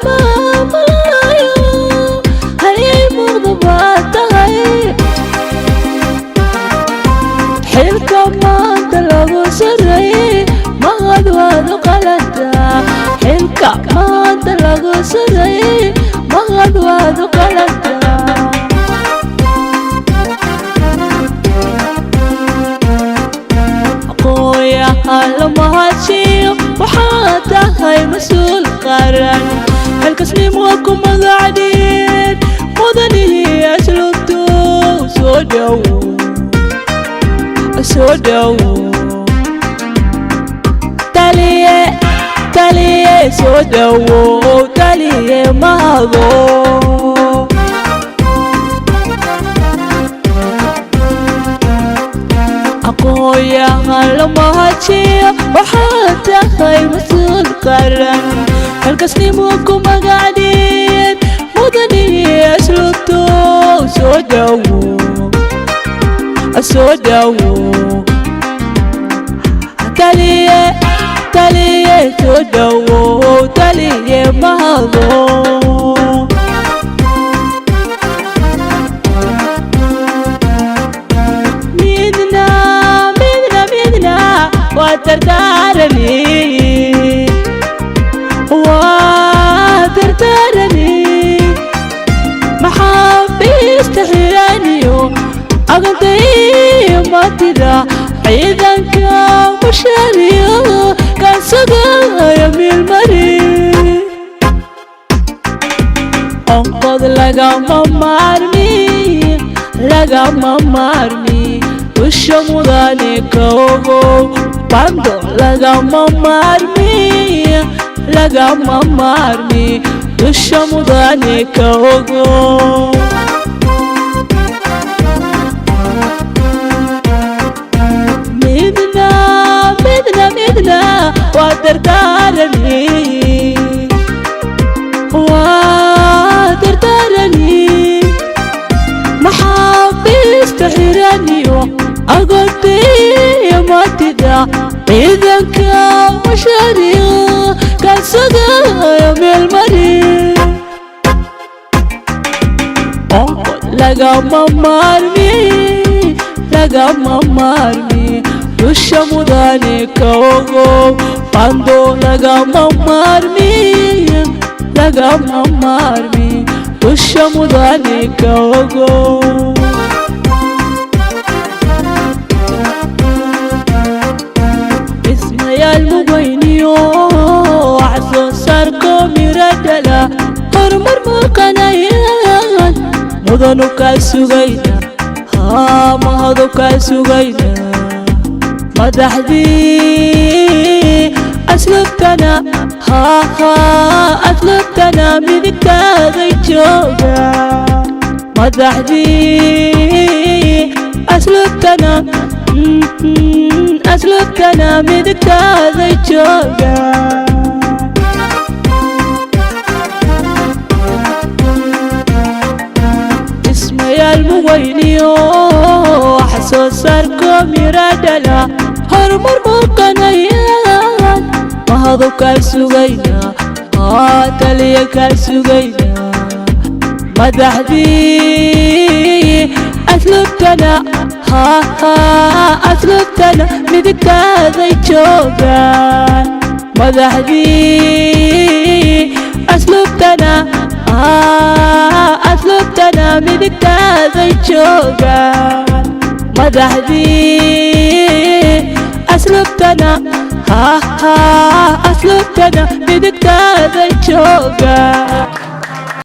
maamulayo halyay muuqda baad tahay xilka maanta lagu sareeyey mahad waad u qalantaa xilka maanta lagu sareeyey mahad waad u qalantaa aqoonyahan la mahadsiiyo waxaad tahay mas-uul qaran xilkasnimo ku magacdheed mudanihii asluubtu soo dhowow soo dhowow taliye taliye soo dhowow taliye mahado aqoonyahan la mahadsiiyo waxaad tahay mas-uul qaran xilkasnimo ku magacdheed mudanihii asluubtu soo dhowow soo dhowow taliye taliye soo dhowow taliye mahado waa tartaarani maxaabiista xiraniyo agantay matida ciidanka mushariyo kan sugaya milmari onqod lagama maarmi usha mudane ka ogow bando lagama maarmi usha mudane ka ogow midna waa tartaarani maxaabiista xiraniyo agantay matida ciidanka mushariyo kan sugaya meelmari onqod lagama maarmi dusha mudane ka ogow bando lagama maarmi dusha mudane ka ogow ismayaal mugayniyo wax soo saarko miro dhala horumar muuqanayaan mudanu kaa sugayna mahadu kaa sugayna madaxdii asluubtana asluubtana midigtaaday joogaan madaxdii asluubtana midigtaaday joogaan ismayaal mugayniyo wax soo saarko miro dhala horumar muuqanayaan mahadu kaa sugayna taliye kaa sugayna madaxdii asluubtana midigtaaday joogaan madaxdii asluubtana midigtaaday joogaan madaxdii asluubtana midigtaaday joogaan